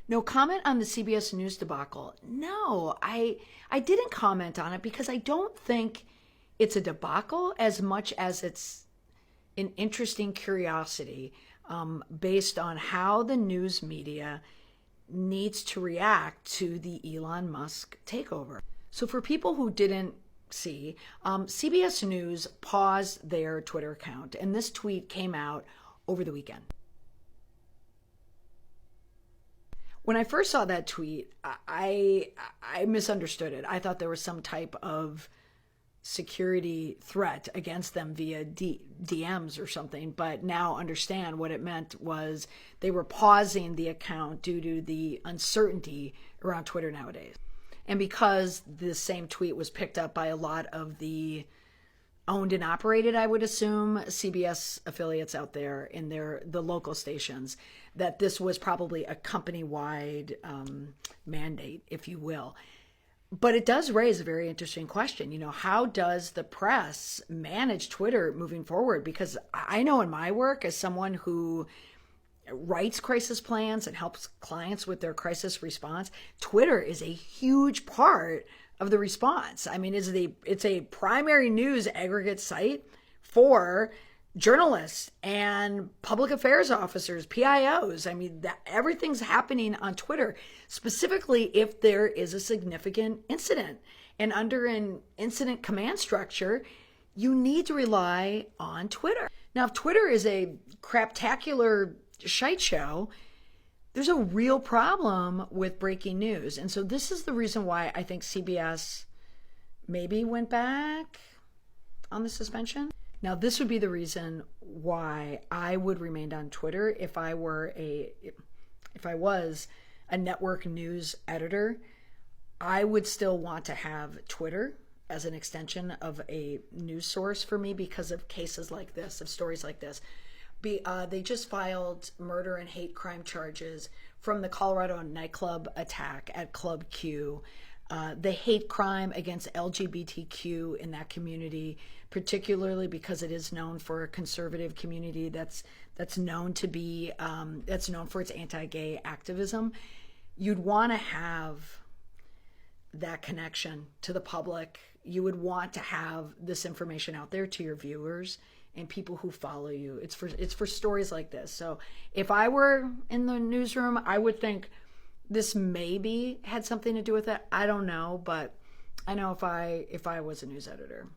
No comment on the CBS News debacle. No, I didn't comment on it because I don't think it's a debacle as much as it's an interesting curiosity based on how the news media needs to react to the Elon Musk takeover. So for people who didn't see, CBS News paused their Twitter account, and this tweet came out over the weekend. When I first saw that tweet, I misunderstood it. I thought there was some type of security threat against them via DMs or something, but now understand what it meant was they were pausing the account due to the uncertainty around Twitter nowadays. And because the same tweet was picked up by a lot of the owned and operated, I would assume, CBS affiliates out there in the local stations, that this was probably a company-wide mandate, if you will. But it does raise a very interesting question. You know, how does the press manage Twitter moving forward? Because I know in my work as someone who writes crisis plans and helps clients with their crisis response, Twitter is a huge part of the response. I mean, it's a primary news aggregate site for journalists and public affairs officers, PIOs. I mean, everything's happening on Twitter, specifically if there is a significant incident. And under an incident command structure, you need to rely on Twitter. Now, if Twitter is a craptacular shite show, there's a real problem with breaking news. And so this is the reason why I think CBS maybe went back on the suspension. Now, this would be the reason why I would remain on Twitter if I was a network news editor. I would still want to have Twitter as an extension of a news source for me because of cases like this, of stories like this. They just filed murder and hate crime charges from the Colorado nightclub attack at Club Q. The hate crime against LGBTQ in that community, particularly because it is known for a conservative community that's known to be that's known for its anti-gay activism. You'd want to have that connection to the public. You would want to have this information out there to your viewers and people who follow you. It's for stories like this. So if I were in the newsroom, I would think this maybe had something to do with it. I don't know, but I know if I was a news editor.